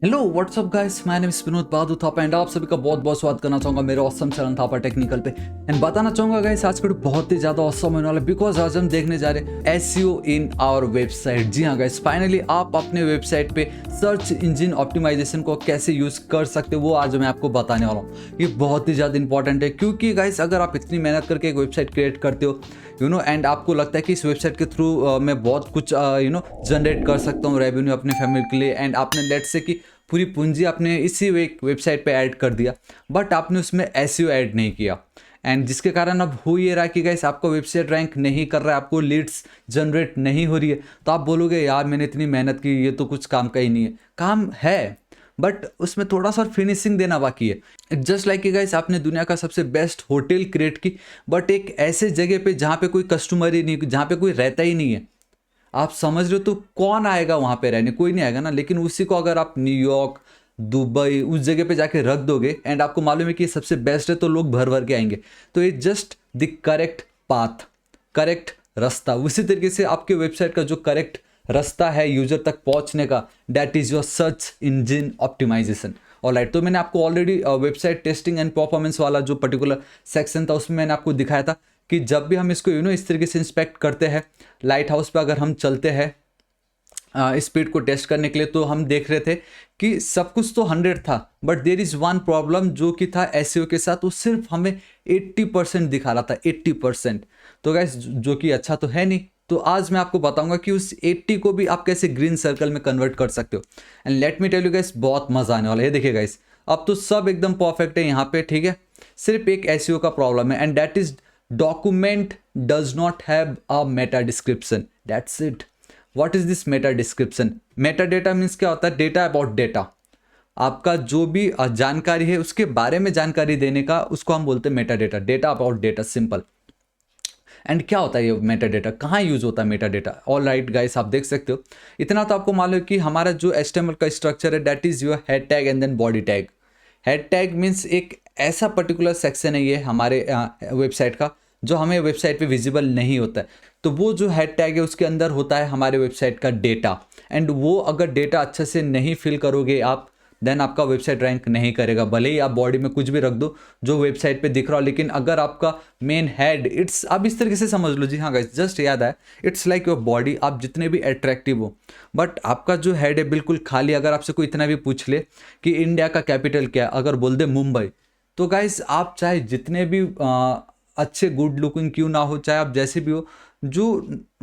Hello what's up guys, my name is Vinod Bahadur Thapa and आप सभी का बहुत बहुत स्वागत करना चाहूंगा मेरे ऑसम चैनल थापा टेक्निकल पे। एंड बताना चाहूंगा गाइस, आज का वीडियो बहुत ही ज्यादा ऑसम होने वाला है बिकॉज आज हम देखने जा रहे हैं एसईओ इन आवर वेबसाइट। जी हाँ गाइस, फाइनली आप अपने वेबसाइट पे सर्च इंजन ऑप्टिमाइजेशन को कैसे यूज कर सकते हो वो आज मैं आपको बताने वाला हूँ। ये बहुत ही ज्यादा इंपॉर्टेंट है क्योंकि गाइस अगर आप इतनी मेहनत करके एक वेबसाइट क्रिएट करते हो एंड आपको लगता है कि इस वेबसाइट के थ्रू मैं बहुत कुछ जनरेट कर सकता हूँ रेवेन्यू अपनी फैमिली के लिए, एंड आपने लेट से कि पूरी पूंजी आपने इसी एक वेबसाइट पे ऐड कर दिया बट आपने उसमें एसईओ ऐड नहीं किया, एंड जिसके कारण अब हो ये रहा कि गाइस आपका वेबसाइट रैंक नहीं कर रहा है, आपको लीड्स जनरेट नहीं हो रही है। तो आप बोलोगे यार मैंने इतनी मेहनत की, ये तो कुछ काम का ही नहीं है। काम है बट उसमें थोड़ा सा फिनिशिंग देना बाकी है। जस्ट लाइक कि गाइस आपने दुनिया का सबसे बेस्ट होटल क्रिएट की बट एक ऐसे जगह पे जहाँ पे कोई कस्टमर ही नहीं, जहाँ पे कोई रहता ही नहीं है। आप समझ रहे हो, तो कौन आएगा वहां पे रहने? कोई नहीं आएगा ना। लेकिन उसी को अगर आप न्यूयॉर्क, दुबई उस जगह पे जाके रख दोगे एंड आपको मालूम है कि ये सबसे बेस्ट है, तो लोग भर भर के आएंगे। तो ये just the correct path, correct रास्ता। उसी तरीके से आपके वेबसाइट का जो करेक्ट रास्ता है यूजर तक पहुंचने का, that is your search engine optimisation. Alright, तो मैंने आपको already website testing and performance वाला जो पर्टिकुलर सेक्शन था उसमें मैंने आपको दिखाया था कि जब भी हम इसको इस तरीके से इंस्पेक्ट करते हैं, लाइट हाउस पे अगर हम चलते हैं स्पीड को टेस्ट करने के लिए, तो हम देख रहे थे कि सब कुछ तो 100 था but there is one problem जो कि था एसईओ के साथ, वो सिर्फ हमें 80% दिखा रहा था, 80%। तो गाइस जो कि अच्छा तो है नहीं। तो आज मैं आपको बताऊंगा कि उस 80 को भी आप कैसे ग्रीन सर्कल में कन्वर्ट कर सकते हो। And let me tell you guys, बहुत मजा आने वाला है। ये देखिए गाइस, अब तो सब एकदम परफेक्ट है यहाँ पे, ठीक है। सिर्फ एक एसईओ का प्रॉब्लम है and that is document does not have a meta description. That's it. What is this meta description? Metadata means क्या होता है? Data about data. आपका जो भी जानकारी है उसके बारे में जानकारी देने का, उसको हम बोलते हैं Meta data. Data about data, simple. And क्या होता है ये मेटा डेटा, कहाँ यूज होता है Meta data? All right guys, आप देख सकते हो। इतना तो आपको मालूम है कि हमारा जो HTML का स्ट्रक्चर है that is your head tag and then body tag. Head tag means एक ऐसा पर्टिकुलर सेक्शन है ये हमारे वेबसाइट का जो हमें वेबसाइट पे विजिबल नहीं होता है। तो वो जो हेड टैग है उसके अंदर होता है हमारे वेबसाइट का डेटा, एंड वो अगर डेटा अच्छे से नहीं फिल करोगे आप, देन आपका वेबसाइट रैंक नहीं करेगा। भले ही आप बॉडी में कुछ भी रख दो जो वेबसाइट पे दिख रहा हो, लेकिन अगर आपका मेन हेड, इट्स, आप इस तरीके से समझ लो। जी हाँ गाइस, जस्ट याद है, इट्स लाइक योर बॉडी। आप जितने भी अट्रैक्टिव हो बट आपका जो हेड है बिल्कुल खाली। अगर आपसे कोई इतना भी पूछ ले कि इंडिया का कैपिटल क्या है, अगर बोल दे मुंबई, तो गाइस आप चाहे जितने भी अच्छे गुड लुकिंग क्यों ना हो, चाहे आप जैसे भी हो, जो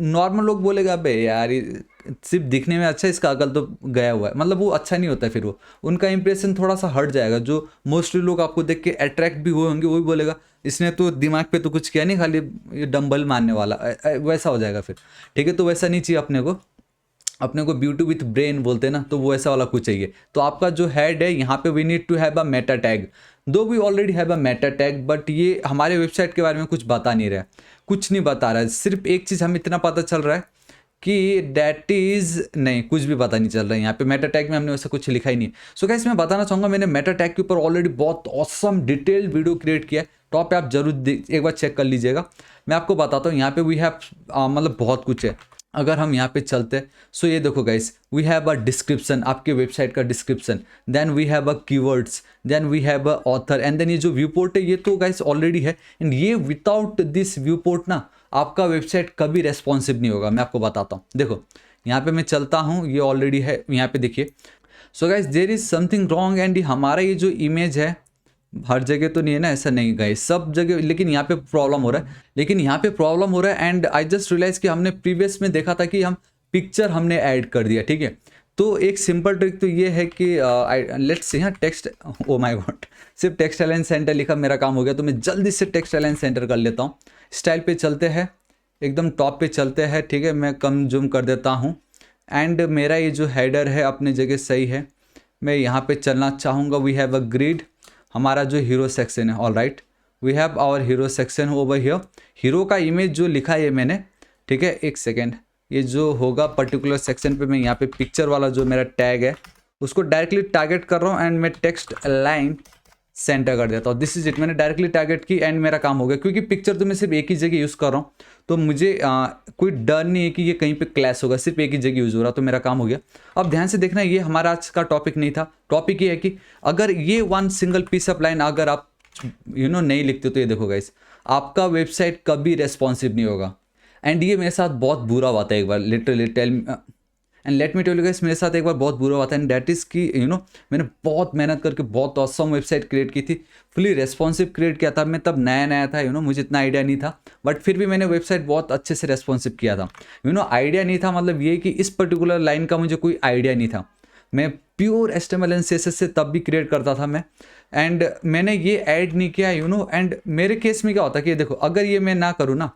नॉर्मल लोग बोलेगा अबे यार ये सिर्फ दिखने में अच्छा है, इसका अकल तो गया हुआ है, मतलब वो अच्छा नहीं होता। फिर वो उनका इंप्रेशन थोड़ा सा हट जाएगा। जो मोस्टली लोग आपको देख के अट्रैक्ट भी हुए होंगे वो भी बोलेगा इसने तो दिमाग पे तो कुछ किया नहीं, खाली ये डंबल मारने वाला, वैसा हो जाएगा फिर। ठीक है, तो वैसा नहीं चाहिए अपने को। अपने को ब्यूटी विथ ब्रेन बोलते हैं ना, तो वो ऐसा वाला कुछ चाहिए। तो आपका जो हेड है यहाँ पे we need to have a meta tag, though we already have a meta tag, but ये हमारे वेबसाइट के बारे में कुछ बता नहीं रहा है, कुछ नहीं बता रहा है। सिर्फ एक चीज़ हमें इतना पता चल रहा है कि डेट इज, नहीं कुछ भी पता नहीं चल रहा है। यहाँ पे मेटा टैग में हमने वैसा कुछ लिखा ही नहीं है। सो गाइस, मैं बताना चाहूँगा मैंने मेटा टैग के ऊपर ऑलरेडी बहुत ऑसम डिटेल्ड वीडियो क्रिएट किया है। टॉप पे आप जरूर एक बार चेक कर लीजिएगा। मैं आपको बताता हूँ यहाँ पे वी हैव मतलब बहुत कुछ है। अगर हम यहाँ पे चलते हैं, सो ये देखो guys, we have a description, आपके वेबसाइट का description, then we have a keywords, then we have a author, and then ये जो व्यू पोर्ट है ये तो गाइस ऑलरेडी है। एंड ये विदाउट दिस व्यू पोर्ट ना आपका वेबसाइट कभी रेस्पॉन्सिव नहीं होगा। मैं आपको बताता हूँ, देखो यहाँ पे मैं चलता हूँ, ये ऑलरेडी है, यहाँ पे देखिए। So guys, there is something wrong, and हमारा ये जो इमेज है हर जगह तो नहीं है ना, ऐसा नहीं गाइस, सब जगह, लेकिन यहाँ पे प्रॉब्लम हो रहा है। लेकिन यहाँ पे प्रॉब्लम हो रहा है एंड आई जस्ट रियलाइज कि हमने प्रीवियस में देखा था कि हम पिक्चर हमने ऐड कर दिया, ठीक है। तो एक सिंपल ट्रिक तो ये है कि लेट्स सी, हाँ टेक्स्ट, ओ माय गॉड, सिर्फ टेक्स्ट अलाइन सेंटर लिखा, मेरा काम हो गया। तो मैं जल्दी से टेक्स्ट अलाइन सेंटर कर लेता हूँ। स्टाइल पे चलते हैं, एकदम टॉप पे चलते हैं, ठीक है। मैं कम जूम कर देता हूँ एंड मेरा ये जो हेडर है अपनी जगह सही है। मैं यहाँ पे चलना चाहूँगा। वी हैव अ ग्रिड, हमारा जो हीरो सेक्शन है। All right, we have our hero section over here. Hero का इमेज जो लिखा है मैंने, ठीक है, एक सेकेंड, ये जो होगा पर्टिकुलर सेक्शन पे मैं यहाँ पे पिक्चर वाला जो मेरा टैग है उसको डायरेक्टली टारगेट कर रहा हूँ एंड मैं टेक्स्ट अलाइन सेंटर कर देता हूँ। दिस इज इट, मैंने डायरेक्टली टारगेट की एंड मेरा काम हो गया, क्योंकि पिक्चर तो मैं सिर्फ एक ही जगह यूज़ कर रहा हूँ, तो मुझे कोई डर नहीं है कि ये कहीं पे क्लैश होगा, सिर्फ एक ही जगह यूज़ हो रहा, तो मेरा काम हो गया। अब ध्यान से देखना, ये हमारा आज का टॉपिक नहीं था। टॉपिक ये है कि अगर ये one single piece of line अगर आप नहीं लिखते, तो ये देखो गाइस, आपका वेबसाइट कभी रेस्पॉन्सिव नहीं होगा। एंड ये मेरे साथ बहुत बुरा हुआ था एक बार, literally tell and let me tell you guys, मेरे साथ एक बार बहुत बुरा हुआ था, एंड दैट इज़ कि मैंने बहुत मेहनत करके बहुत ऑसम वेबसाइट क्रिएट की थी, फुली रेस्पॉन्सिव क्रिएट किया था। मैं तब नया नया था, मुझे इतना आइडिया नहीं था, बट फिर भी मैंने वेबसाइट बहुत अच्छे से रेस्पॉन्सिव किया था। आइडिया नहीं था, मतलब ये कि इस पर्टिकुलर लाइन का मुझे कोई आइडिया नहीं था। मैं प्योर HTML एंड CSS से तब भी क्रिएट करता था मैं, एंड मैंने ये ऐड नहीं किया एंड मेरे केस में क्या होता है कि देखो, अगर ये मैं ना करूँ ना,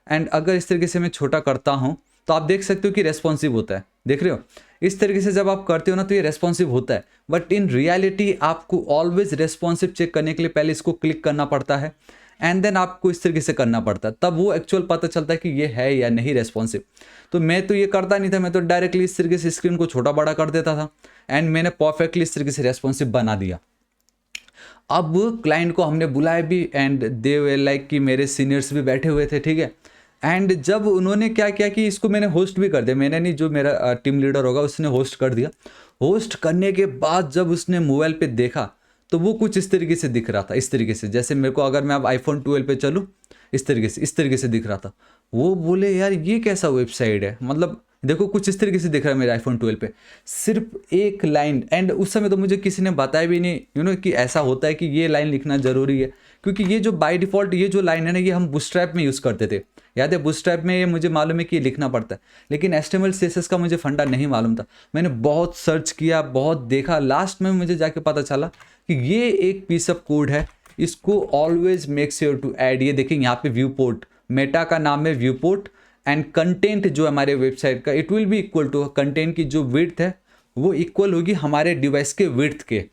एंड अगर इस तरीके से मैं छोटा करता हूँ, तो आप देख सकते हो कि रेस्पॉन्सिव होता है। देख रहे हो, इस तरीके से जब आप करते हो ना, तो ये रेस्पॉन्सिव होता है, बट इन रियलिटी आपको ऑलवेज रेस्पॉन्सिव चेक करने के लिए पहले इसको क्लिक करना पड़ता है, एंड देन आपको इस तरीके से करना पड़ता है, तब वो एक्चुअल पता चलता है कि ये है या नहीं रेस्पॉन्सिव। तो मैं तो ये करता नहीं था, मैं तो डायरेक्टली इस तरीके से स्क्रीन को छोटा बड़ा कर देता था, एंड मैंने परफेक्टली इस तरीके से रेस्पॉन्सिव बना दिया। अब क्लाइंट को हमने बुलाया भी, एंड दे वे लाइक कि मेरे सीनियर्स भी बैठे हुए थे, ठीक है। एंड जब उन्होंने क्या किया कि इसको मैंने होस्ट भी कर दिया, मैंने नहीं, जो मेरा टीम लीडर होगा उसने होस्ट कर दिया। होस्ट करने के बाद जब उसने मोबाइल पे देखा, तो वो कुछ इस तरीके से दिख रहा था, इस तरीके से, जैसे मेरे को अगर मैं अब iPhone 12 पे चलूँ, इस तरीके से दिख रहा था। वो बोले यार ये कैसा वेबसाइट है, मतलब देखो कुछ इस तरीके से दिख रहा है मेरे iPhone 12 पे, सिर्फ एक लाइन। एंड उस समय तो मुझे किसी ने बताया भी नहीं कि ऐसा होता है कि ये लाइन लिखना ज़रूरी है, क्योंकि ये जो बाय डिफ़ॉल्ट ये जो लाइन है ना, ये हम बूटस्ट्रैप में यूज़ करते थे। याद है, बूटस्ट्रैप में ये मुझे मालूम है कि ये लिखना पड़ता है, लेकिन HTML CSS का मुझे फंडा नहीं मालूम था। मैंने बहुत सर्च किया, बहुत देखा, लास्ट में मुझे जाके पता चला कि ये एक पीस ऑफ कोड है, इसको always make sure to add. ये देखिए यहाँ पे व्यू पोर्ट, मेटा का नाम है व्यू पोर्ट, एंड कंटेंट जो हमारे वेबसाइट का, it will be equal to, content की जो विड्थ है वो इक्वल होगी हमारे डिवाइस के विड्थ के,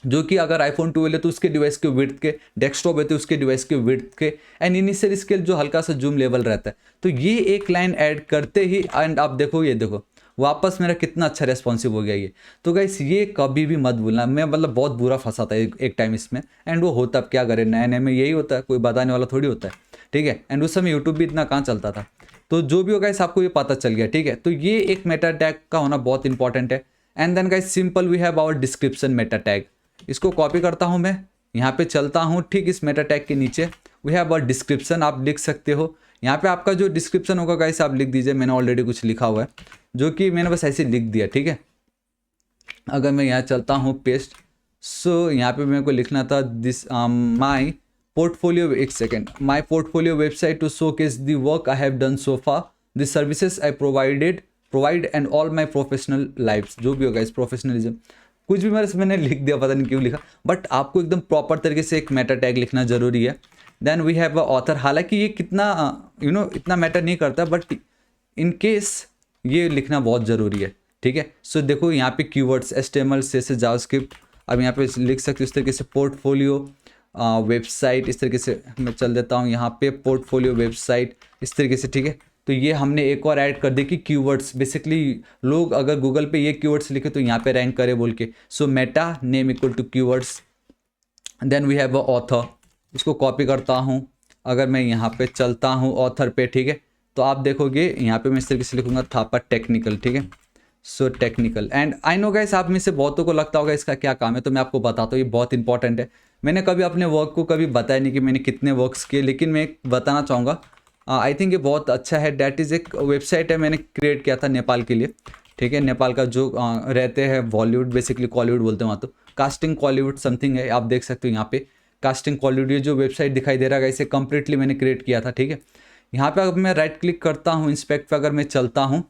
जो कि अगर iPhone 12 है तो उसके डिवाइस के विड्थ के, डेस्कटॉप है तो उसके डिवाइस के विड्थ के, एंड इनिशियल स्केल जो हल्का सा जूम लेवल रहता है। तो ये एक लाइन ऐड करते ही, एंड आप देखो, ये देखो वापस मेरा कितना अच्छा रेस्पॉन्सिव हो गया ये। तो गाइस ये कभी भी मत भूलना, मैं मतलब बहुत बुरा फंसा था एक टाइम इसमें, एंड वो होता, अब क्या करें, नए नए में यही होता है, कोई बताने वाला थोड़ी होता है, ठीक है। एंड उस समय यूट्यूब भी इतना कहाँ चलता था। तो जो भी हो गाइस, आपको ये पता चल गया, ठीक है। तो ये एक मेटा टैग का होना बहुत इंपॉर्टेंट है। And then guys simple we have our description meta tag. इसको कॉपी करता हूँ मैं, यहाँ पे चलता हूँ, ठीक इस मेटा टैग के नीचे वी हैव अ डिस्क्रिप्शन, आप लिख सकते हो। यहाँ पे आपका जो डिस्क्रिप्शन होगा गाइस आप लिख दीजिए, मैंने ऑलरेडी कुछ लिखा हुआ है, जो कि मैंने बस ऐसे लिख दिया, ठीक है। अगर मैं यहाँ चलता हूँ पेस्ट, सो यहाँ पे मेरे को लिखना था दिस माई पोर्टफोलियो, एक second, my portfolio website to showcase the work I have done so far, the services I provide and all my professional life, जो भी होगा इस प्रोफेशनलिज्म, कुछ भी मैंने लिख दिया, पता नहीं क्यों लिखा, बट आपको एकदम प्रॉपर तरीके से एक मेटा टैग लिखना जरूरी है। Then we have a author, हालांकि ये कितना इतना मैटर नहीं करता, बट इन केस ये लिखना बहुत ज़रूरी है, ठीक है। सो देखो यहाँ पे कीवर्ड्स HTML CSS जावास्क्रिप्ट, अब यहाँ पे लिख सकते हो इस तरीके से पोर्टफोलियो वेबसाइट, इस तरीके से मैं चल देता हूँ यहाँ पे पोर्टफोलियो वेबसाइट, इस तरीके से, ठीक है। तो ये हमने एक और ऐड कर दी कि कीवर्ड्स, बेसिकली लोग अगर गूगल पे ये कीवर्ड्स लिखे तो यहाँ पे रैंक करे बोल के। So meta name equal to keywords, then we have a author, इसको कॉपी करता हूँ, अगर मैं यहाँ पे चलता हूँ ऑथर पे, ठीक है, तो आप देखोगे यहाँ पे मैं इस तरीके से लिखूंगा थापा टेक्निकल, ठीक है। So technical, and I know guys आप में से बहुतों को लगता होगा इसका क्या काम है, तो मैं आपको बताता हूँ, ये बहुत इंपॉर्टेंट है। मैंने कभी अपने वर्क को कभी बताया नहीं कि मैंने कितने वर्क्स किए, लेकिन मैं बताना चाहूँगा, आई थिंक ये बहुत अच्छा है। डैट इज़ एक वेबसाइट है, मैंने क्रिएट किया था नेपाल के लिए, ठीक है। नेपाल का जो रहते हैं बॉलीवुड, बेसिकली कॉलीवुड बोलते हैं वहाँ, तो कास्टिंग कॉलीवुड समथिंग है, आप देख सकते हो यहाँ पे कास्टिंग कॉलीवुड, ये जो वेबसाइट दिखाई दे रहा है इसे कंप्लीटली मैंने क्रिएट किया था, ठीक है। यहाँ पे अगर मैं राइट क्लिक करता हूँ, इंस्पेक्ट पे अगर मैं चलता हूँ,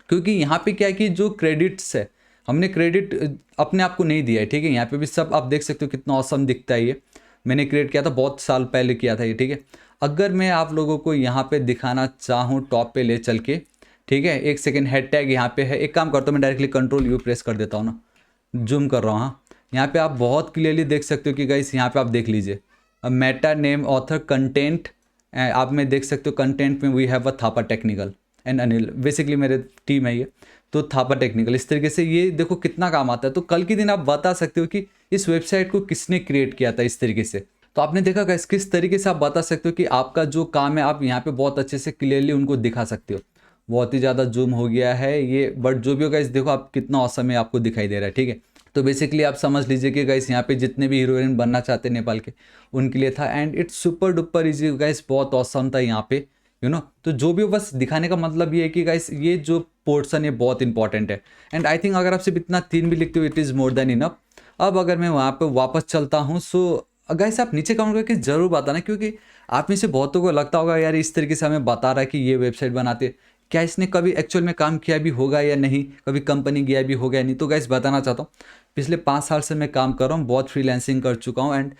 क्योंकि यहाँ पे क्या है कि जो क्रेडिट्स है, हमने क्रेडिट अपने आप को नहीं दिया है, ठीक है। यहाँ पे भी सब आप देख सकते हो कितना औसम दिखता है, ये मैंने क्रिएट किया था, बहुत साल पहले किया था ये, ठीक है। अगर मैं आप लोगों को यहाँ पे दिखाना चाहूँ टॉप पे ले चल के, ठीक है, एक सेकेंड, हेड टैग यहाँ पे है, एक काम करता हूँ मैं डायरेक्टली Ctrl U प्रेस कर देता हूँ ना, जूम कर रहा हूँ, हाँ। यहाँ पे आप बहुत क्लियरली देख सकते हो कि गाइस यहाँ पे आप देख लीजिए, अब मेटा नेम ऑथर कंटेंट, आप में देख सकते हो कंटेंट में we have a Thapa technical and Anil, basically मेरे टीम है ये, तो थापा टेक्निकल, इस तरीके से ये देखो कितना काम आता है। तो कल के दिन आप बता सकते हो कि इस वेबसाइट को किसने क्रिएट किया था इस तरीके से। तो आपने देखा गाइस किस तरीके से आप बता सकते हो कि आपका जो काम है आप यहाँ पे बहुत अच्छे से क्लियरली उनको दिखा सकते हो। बहुत ही ज़्यादा जूम हो गया है ये, बट जो भी होगा इस देखो आप कितना औसम है आपको दिखाई दे रहा है, ठीक है। तो बेसिकली आप समझ लीजिए कि गाइस यहाँ पे जितने भी हीरोइन बनना चाहते हैं नेपाल के उनके लिए था, and it's super duper easy guys, बहुत औसम था यहाँ पे तो जो भी हो बस दिखाने का मतलब ये है कि गाइस ये जो पोर्शन है बहुत इंपॉर्टेंट है, एंड आई थिंक अगर आप सिर्फ इतना 3 भी लिखते हो it is more than enough. अब अगर मैं वहाँ पे वापस चलता हूँ, सो गाइस आप नीचे कमेंट करके जरूर बताना, क्योंकि आप में से बहुतों को लगता होगा यार इस तरीके से हमें बता रहा है कि ये वेबसाइट बनाते हैं, क्या इसने कभी एक्चुअल में काम किया भी होगा या नहीं, कभी कंपनी गया भी होगा या नहीं। तो गाइस बताना चाहता हूँ पिछले 5 साल से मैं काम कर रहा हूँ, बहुत फ्रीलांसिंग कर चुका हूँ, एंड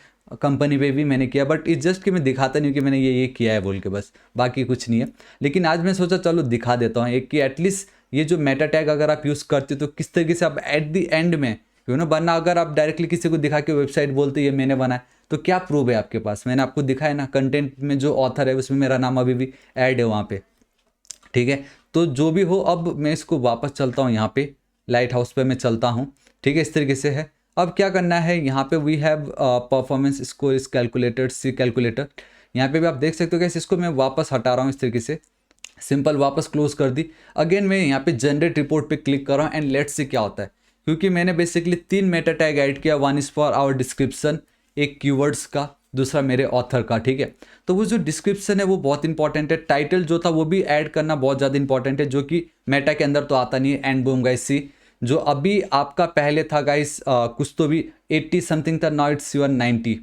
कंपनी पे भी मैंने किया, बट इट्स जस्ट कि मैं दिखाता नहीं हूँ कि मैंने ये किया है बोल के, बस बाकी कुछ नहीं है। लेकिन आज मैं सोचा चलो दिखा देता हूँ एक कि एटलीस्ट ये जो मेटा टैग अगर आप यूज़ करते हो तो किस तरीके से आप एट द एंड में वरना अगर आप डायरेक्टली किसी को दिखा के वेबसाइट बोलते ये मैंने बनाया तो क्या प्रूफ है आपके पास। मैंने आपको दिखाया ना, कंटेंट में जो ऑथर है उसमें मेरा नाम अभी भी ऐड है वहाँ पे, ठीक है। तो जो भी हो, अब मैं इसको वापस चलता हूँ, यहाँ पे लाइट हाउस पे मैं चलता हूँ, ठीक है। इस तरीके से है। अब क्या करना है, यहाँ पे वी हैव परफॉर्मेंस स्कोर इस कैलकुलेटेड सी कैलकुलेटर, यहाँ पे भी आप देख सकते हो कैसे इसको मैं वापस हटा रहा हूँ इस तरीके से, सिंपल वापस क्लोज कर दी। अगेन मैं यहाँ पे जनरेट रिपोर्ट पे क्लिक कर रहा हूँ, एंड लेट्स सी क्या होता है, क्योंकि मैंने बेसिकली 3 मेटा टैग ऐड किया, 1 इज़ फॉर आवर डिस्क्रिप्शन, एक कीवर्ड्स का, दूसरा मेरे ऑथर का, ठीक है। तो वो जो डिस्क्रिप्शन है वो बहुत इंपॉर्टेंट है, टाइटल जो था वो भी ऐड करना बहुत ज़्यादा इंपॉर्टेंट है, जो कि मेटा के अंदर तो आता नहीं है। एंड बूम गाइस सी, जो अभी आपका पहले था गाइस कुछ तो भी 80 समथिंग था, नाउ इट्स योर 90,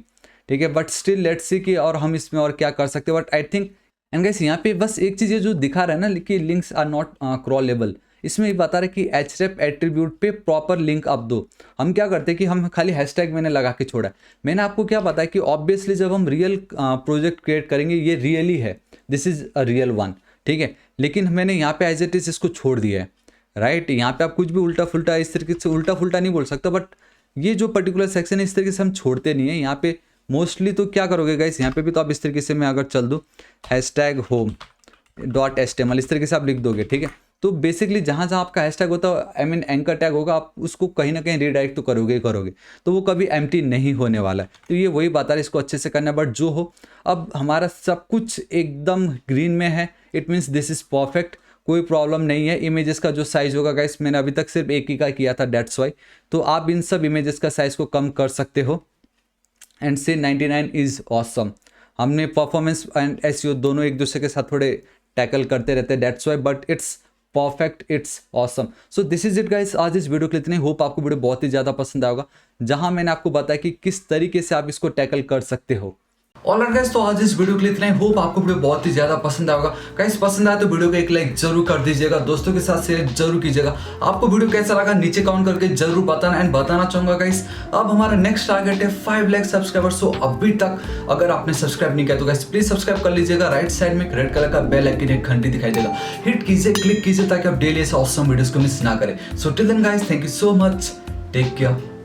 ठीक है। बट स्टिल लेट्स सी कि और हम इसमें और क्या कर सकते हैं, but I think and guys यहाँ पे बस एक चीज़ ये जो दिखा रहा है ना कि लिंक्स आर नॉट क्रॉलेबल, इसमें ये बता रहा है कि href एट्रीब्यूट पे प्रॉपर लिंक आप दो। हम क्या करते हैं कि हम खाली हैशटैग मैंने लगा के छोड़ा है। मैंने आपको क्या बताया कि ऑब्वियसली जब हम रियल प्रोजेक्ट क्रिएट करेंगे ये रियली है, this is a real one, ठीक है। लेकिन मैंने यहाँ पे एज इट इज इसको छोड़ दिया है, राइट। यहाँ पे आप कुछ भी उल्टा फुल्टा इस तरीके से, उल्टा फुल्टा नहीं बोल सकता, बट ये जो पर्टिकुलर सेक्शन है इस तरीके से हम छोड़ते नहीं है। यहाँ पे मोस्टली तो क्या करोगे गाइस, यहाँ पे भी तो आप इस तरीके से, मैं अगर चल दूँ #home.html इस तरीके से आप लिख दोगे, ठीक है। तो बेसिकली जहाँ जहाँ आपका हैशटैग होता है, आई मीन एंकर टैग होगा, आप उसको कहीं ना कहीं रिडायरेक्ट तो करोगे ही करोगे, तो वो कभी एम्प्टी नहीं होने वाला है। तो ये वही बता रहा है, इसको अच्छे से करना है। बट जो हो, अब हमारा सब कुछ एकदम ग्रीन में है, it means this is perfect, कोई प्रॉब्लम नहीं है। इमेजेस का जो साइज़ होगा गाइस, मैंने अभी तक सिर्फ एक ही का किया था, डेट्स वाई। तो आप इन सब इमेजेस का साइज़ को कम कर सकते हो, एंड से 99 इज़ ऑसम। हमने परफॉर्मेंस एंड एसईओ दोनों एक दूसरे के साथ थोड़े टैकल करते रहते हैं, that's why, but it's perfect, it's awesome. So this is it guys, आज इस वीडियो के लिए इतने। होप आपको वीडियो बहुत ही ज़्यादा पसंद आएगा, जहां मैंने आपको बताया कि किस तरीके से आप इसको टैकल कर सकते हो। ऑलराइट गाइस, तो आज इस वीडियो के लिए इतना ही। होप आपको वीडियो बहुत ही ज्यादा पसंद आएगा। गाइस पसंद आया तो वीडियो को एक लाइक जरूर कर दीजिएगा, दोस्तों के साथ शेयर जरूर कीजिएगा। आपको वीडियो कैसा लगा नीचे कमेंट करके जरूर बताना। एंड बताना चाहूंगा गाइस, अब हमारा नेक्स्ट टारगेट है 5 लाख सब्सक्राइबर्स। सो अभी तक अगर आपने सब्सक्राइब नहीं किया तो गाइस प्लीज सब्सक्राइब कर लीजिएगा। राइट साइड में एक रेड कलर का बेल आइकन, एक घंटी दिखाई देगा, हिट कीजिए, क्लिक कीजिए, ताकि आप डेली ऐसे ऑसम वीडियोस को मिस ना करें। So till then guys, thank you so much, take care.